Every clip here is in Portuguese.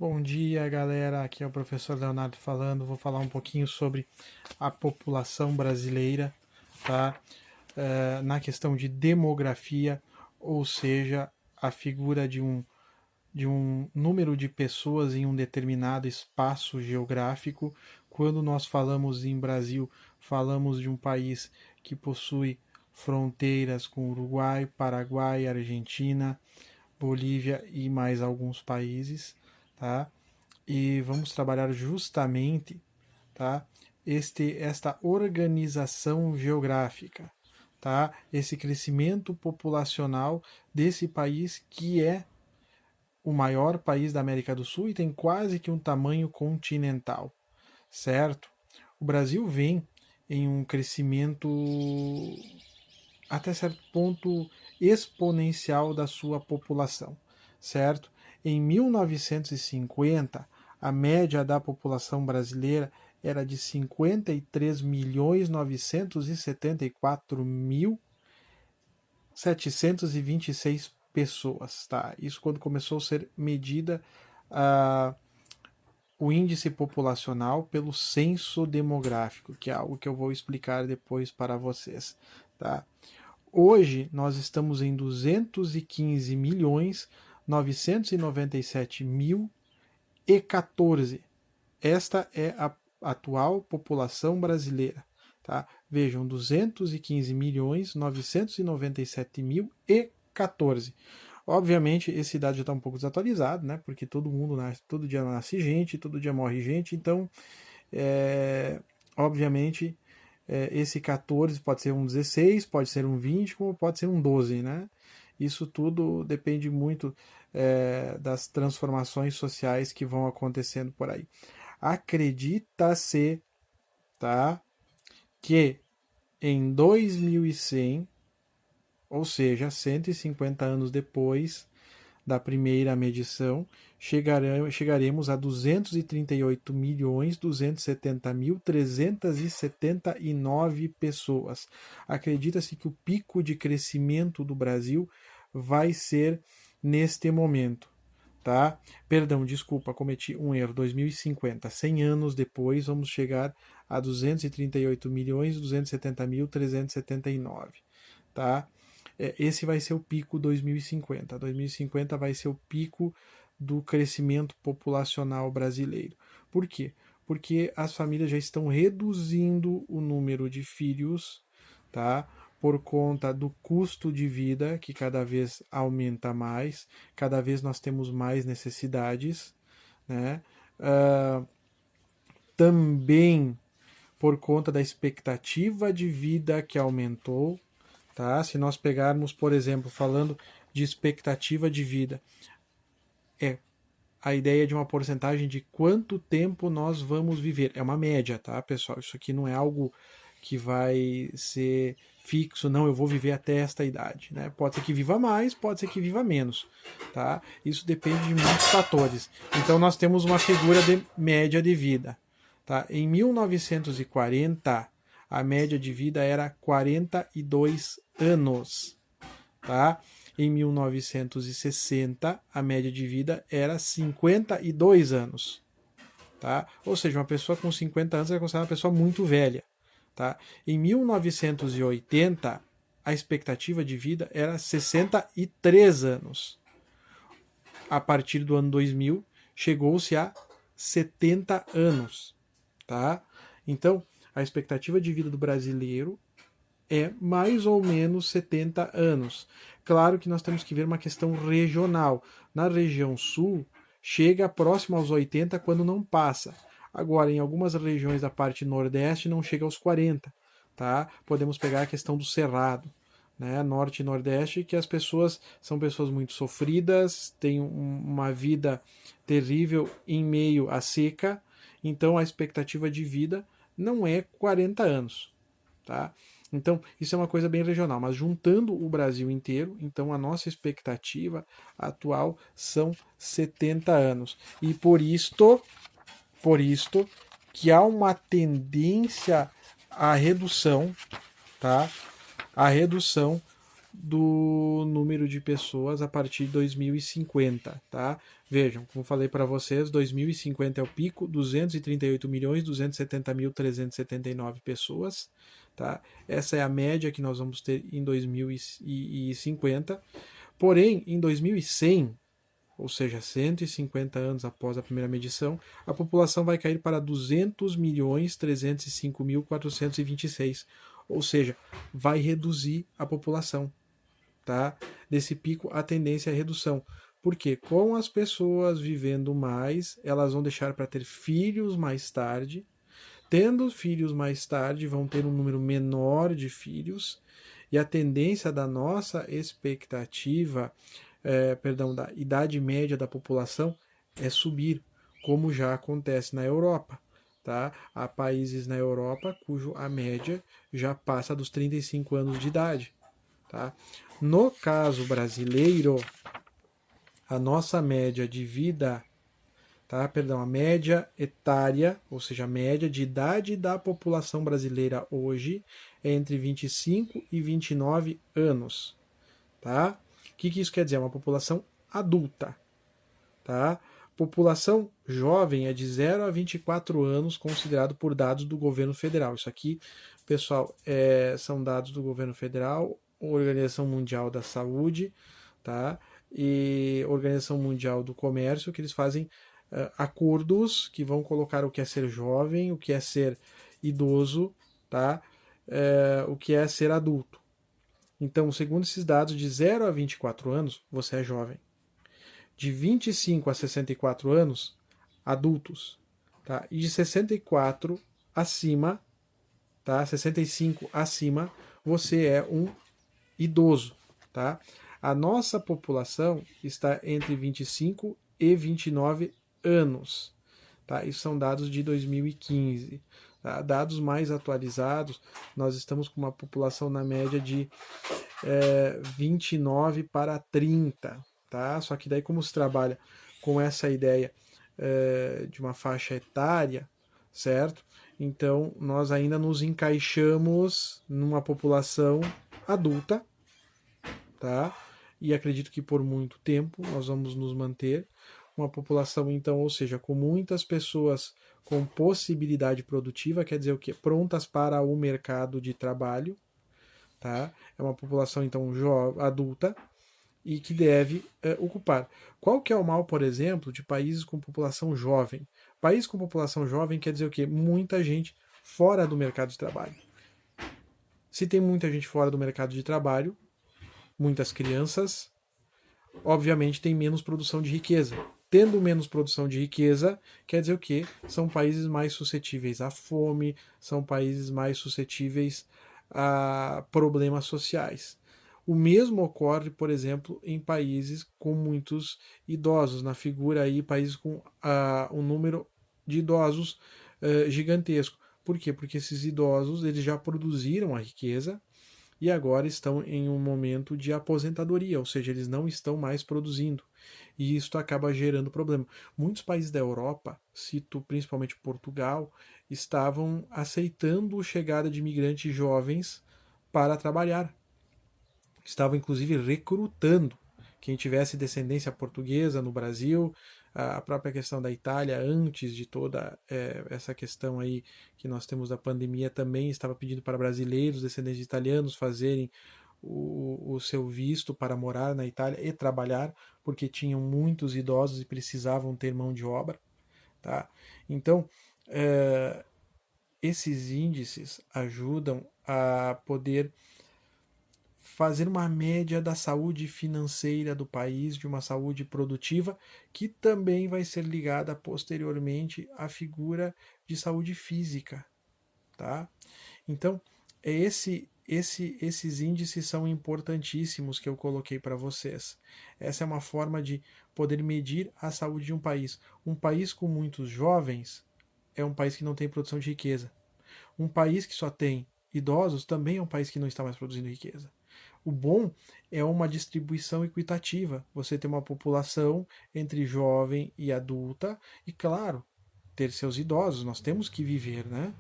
Bom dia, galera. Aqui é o professor Leonardo falando. Vou falar um pouquinho sobre a população brasileira, tá? Na questão de demografia, ou seja, a figura de um número de pessoas em um determinado espaço geográfico. Quando nós falamos em Brasil, falamos de um país que possui fronteiras com Uruguai, Paraguai, Argentina, Bolívia e mais alguns países, tá? E vamos trabalhar justamente, tá? Esta organização geográfica, tá? Esse crescimento populacional desse país que é o maior país da América do Sul e tem quase que um tamanho continental, certo? O Brasil vem em um crescimento até certo ponto exponencial da sua população, certo? Em 1950, a média da população brasileira era de 53.974.726 pessoas, tá? Isso quando começou a ser medida o índice populacional pelo censo demográfico, que é algo que eu vou explicar depois para vocês, tá? Hoje nós estamos em 215.997.014. Esta é a atual população brasileira. Tá? Vejam, 215.997.014. Obviamente, esse dado já está um pouco desatualizado, né? Porque todo mundo nasce, todo dia nasce gente, todo dia morre gente, então, obviamente, esse 14 pode ser um 16, pode ser um 20, como pode ser um 12, né? Isso tudo depende muito das transformações sociais que vão acontecendo por aí. Acredita-se, tá, que em 2100, ou seja, 150 anos depois da primeira medição, chegaremos a 238.270.379 pessoas. Acredita-se que o pico de crescimento do Brasil vai ser neste momento. Tá? Perdão, desculpa, cometi um erro. 2050, 100 anos depois, vamos chegar a 238.270.379. Tá? Esse vai ser o pico 2050. 2050 vai ser o pico do crescimento populacional brasileiro. Por quê? Porque as famílias já estão reduzindo o número de filhos, tá? Por conta do custo de vida que cada vez aumenta mais, cada vez nós temos mais necessidades, né? Também por conta da expectativa de vida que aumentou, tá? Se nós pegarmos, por exemplo, falando de expectativa de vida, é a ideia de uma porcentagem de quanto tempo nós vamos viver. É uma média, tá, pessoal? Isso aqui não é algo que vai ser fixo, não, eu vou viver até esta idade, né? Pode ser que viva mais, pode ser que viva menos, tá? Isso depende de muitos fatores. Então nós temos uma figura de média de vida, tá? Em 1940, a média de vida era 42 anos, tá? Em 1960, a média de vida era 52 anos. Tá? Ou seja, uma pessoa com 50 anos é considerada uma pessoa muito velha. Tá? Em 1980, a expectativa de vida era 63 anos. A partir do ano 2000, chegou-se a 70 anos. Tá? Então, a expectativa de vida do brasileiro é mais ou menos 70 anos. Claro que nós temos que ver uma questão regional. Na região sul, chega próximo aos 80 quando não passa. Agora, em algumas regiões da parte nordeste, não chega aos 40. Tá? Podemos pegar a questão do cerrado, né? Norte e nordeste, que as pessoas são pessoas muito sofridas, têm uma vida terrível em meio à seca, então a expectativa de vida não é 40 anos. Tá? Então, isso é uma coisa bem regional, mas juntando o Brasil inteiro, então a nossa expectativa atual são 70 anos. E por isto que há uma tendência à redução, tá? A redução do número de pessoas a partir de 2050, tá? Vejam, como falei para vocês, 2050 é o pico, 238.270.379 pessoas, tá? Essa é a média que nós vamos ter em 2050. Porém, em 2100, ou seja, 150 anos após a primeira medição, a população vai cair para 200.305.426, ou seja, vai reduzir a população, tá? Desse pico, a tendência é a redução. Porque com as pessoas vivendo mais, elas vão deixar para ter filhos mais tarde. Tendo filhos mais tarde, vão ter um número menor de filhos. E a tendência da nossa expectativa, da idade média da população é subir, como já acontece na Europa. Tá? Há países na Europa cujo a média já passa dos 35 anos de idade. Tá? No caso brasileiro, a nossa média de vida, a média etária, ou seja, a média de idade da população brasileira hoje é entre 25 e 29 anos. Tá? O que isso quer dizer? É uma população adulta. Tá? População jovem é de 0 a 24 anos, considerado por dados do governo federal. Isso aqui, pessoal, são dados do governo federal, Organização Mundial da Saúde, tá? E Organização Mundial do Comércio, que eles fazem acordos que vão colocar o que é ser jovem, o que é ser idoso, tá? O que é ser adulto. Então, segundo esses dados, de 0 a 24 anos, você é jovem. De 25 a 64 anos, adultos. Tá? E de 64 acima, tá? 65 acima, você é um idoso. Tá? A nossa população está entre 25 e 29 anos. Tá? Isso são dados de 2015. Tá? Dados mais atualizados, nós estamos com uma população na média de 29 para 30. Tá? Só que daí, como se trabalha com essa ideia de uma faixa etária, certo? Então, nós ainda nos encaixamos numa população adulta, tá? E acredito que por muito tempo nós vamos nos manter uma população, então, ou seja, com muitas pessoas com possibilidade produtiva, quer dizer o quê? Prontas para o mercado de trabalho, tá? É uma população, então, adulta e que deve ocupar. Qual que é o mal, por exemplo, de países com população jovem? País com população jovem quer dizer o quê? Muita gente fora do mercado de trabalho. Se tem muita gente fora do mercado de trabalho, muitas crianças, obviamente tem menos produção de riqueza. Tendo menos produção de riqueza, quer dizer o quê? São países mais suscetíveis à fome, são países mais suscetíveis a problemas sociais. O mesmo ocorre, por exemplo, em países com muitos idosos. Na figura aí, países com um número de idosos gigantesco. Por quê? Porque esses idosos eles já produziram a riqueza e agora estão em um momento de aposentadoria, ou seja, eles não estão mais produzindo. E isso acaba gerando problema. Muitos países da Europa, cito principalmente Portugal, estavam aceitando a chegada de imigrantes jovens para trabalhar. Estavam inclusive recrutando quem tivesse descendência portuguesa no Brasil, a própria questão da Itália, antes de toda essa questão aí que nós temos da pandemia, também estava pedindo para brasileiros, descendentes de italianos, fazerem o seu visto para morar na Itália e trabalhar, porque tinham muitos idosos e precisavam ter mão de obra. Tá? Então, esses índices ajudam a poder fazer uma média da saúde financeira do país, de uma saúde produtiva, que também vai ser ligada posteriormente à figura de saúde física. Tá? Então, esses índices são importantíssimos que eu coloquei para vocês. Essa é uma forma de poder medir a saúde de um país. Um país com muitos jovens é um país que não tem produção de riqueza. Um país que só tem idosos também é um país que não está mais produzindo riqueza. O bom é uma distribuição equitativa. Você tem uma população entre jovem e adulta e, claro, ter seus idosos. Nós temos que viver, né?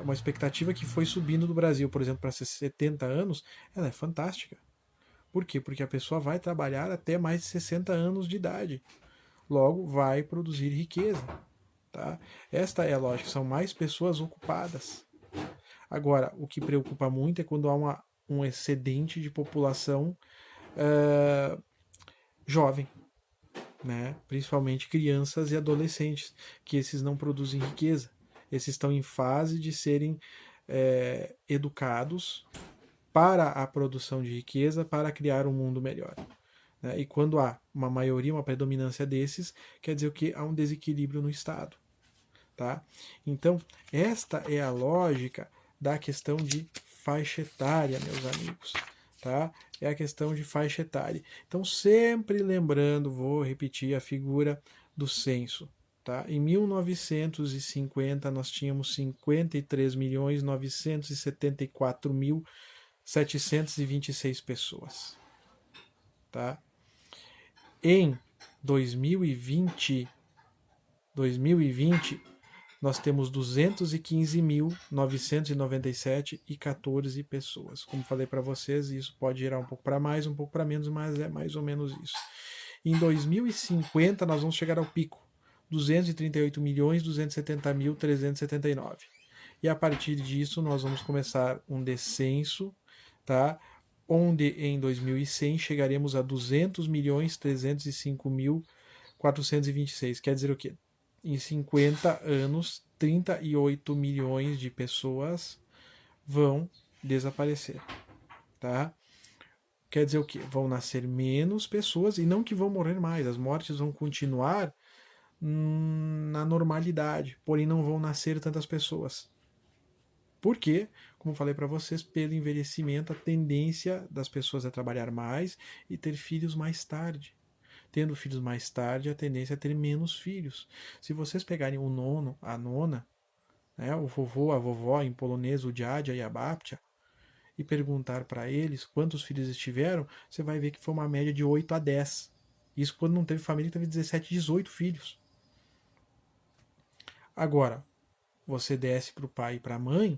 Uma expectativa que foi subindo do Brasil, por exemplo, para 70 anos, ela é fantástica. Por quê? Porque a pessoa vai trabalhar até mais de 60 anos de idade. Logo, vai produzir riqueza. Tá? Esta é a lógica, são mais pessoas ocupadas. Agora, o que preocupa muito é quando há um excedente de população jovem, né? Principalmente crianças e adolescentes, que esses não produzem riqueza. Esses estão em fase de serem educados para a produção de riqueza, para criar um mundo melhor. Né? E quando há uma maioria, uma predominância desses, quer dizer que há um desequilíbrio no Estado. Tá? Então, esta é a lógica da questão de faixa etária, meus amigos. Tá? É a questão de faixa etária. Então, sempre lembrando, vou repetir a figura do censo. Tá? Em 1950, nós tínhamos 53.974.726 pessoas. Tá? Em 2020, nós temos 215.997 pessoas. Como falei para vocês, isso pode gerar um pouco para mais, um pouco para menos, mas é mais ou menos isso. Em 2050, nós vamos chegar ao pico, 238.270.379. E a partir disso, nós vamos começar um descenso, tá? Onde em 2100 chegaremos a 200.305.426. Quer dizer o quê? Em 50 anos, 38 milhões de pessoas vão desaparecer. Tá? Quer dizer o quê? Vão nascer menos pessoas e não que vão morrer mais. As mortes vão continuar na normalidade, porém não vão nascer tantas pessoas. Por quê? Como falei para vocês, pelo envelhecimento, a tendência das pessoas é trabalhar mais e ter filhos mais tarde. Tendo filhos mais tarde, a tendência é ter menos filhos. Se vocês pegarem o nono, a nona, né, o vovô, a vovó, em polonês, o dziadzia e a babcia, e perguntar para eles quantos filhos eles tiveram, você vai ver que foi uma média de 8 a 10. Isso quando não teve família, teve 17, 18 filhos. Agora, você desce para o pai e para a mãe,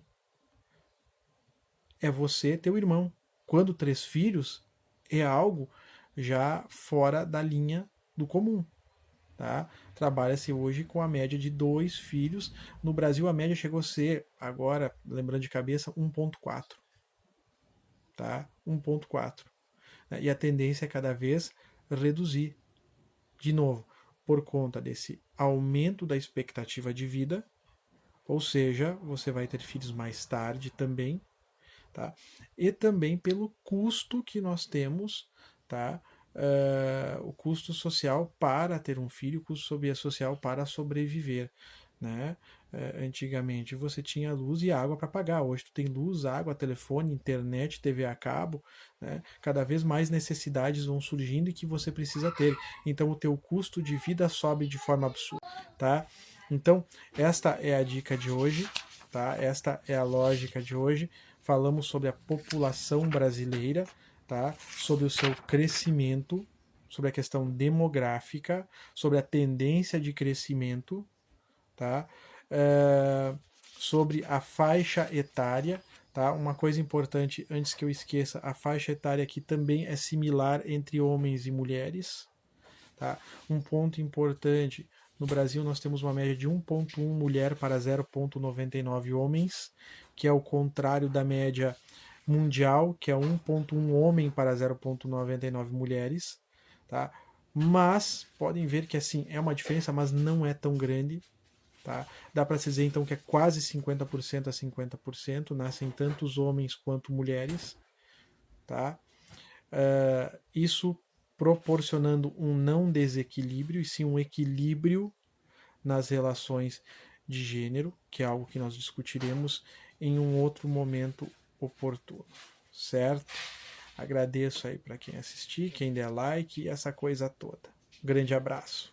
é você, teu irmão. Quando 3 filhos, é algo já fora da linha do comum. Tá? Trabalha-se hoje com a média de 2 filhos. No Brasil, a média chegou a ser, agora, lembrando de cabeça, 1,4. Tá? 1,4. E a tendência é cada vez reduzir. De novo, por conta desse aumento da expectativa de vida, ou seja, você vai ter filhos mais tarde também, tá? E também pelo custo que nós temos, tá? O custo social para ter um filho, o custo social para sobreviver. Né? Antigamente você tinha luz e água para pagar, hoje tu tem luz, água, telefone, internet, TV a cabo, né? Cada vez mais necessidades vão surgindo e que você precisa ter, então o teu custo de vida sobe de forma absurda, tá? Então esta é a dica de hoje, tá? Esta é a lógica de hoje. Falamos sobre a população brasileira, tá? Sobre o seu crescimento, sobre a questão demográfica, sobre a tendência de crescimento, tá? Sobre a faixa etária, tá? Uma coisa importante, antes que eu esqueça, a faixa etária aqui também é similar entre homens e mulheres, tá? Um ponto importante, no Brasil nós temos uma média de 1,1 mulher para 0,99 homens, que é o contrário da média mundial, que é 1,1 homem para 0,99 mulheres, tá? Mas podem ver que assim é uma diferença, mas não é tão grande. Tá? Dá para se dizer então que é quase 50% a 50%, nascem tantos homens quanto mulheres. Tá? Isso proporcionando um não desequilíbrio, e sim um equilíbrio nas relações de gênero, que é algo que nós discutiremos em um outro momento oportuno. Certo? Agradeço aí para quem assistir, quem der like e essa coisa toda. Grande abraço.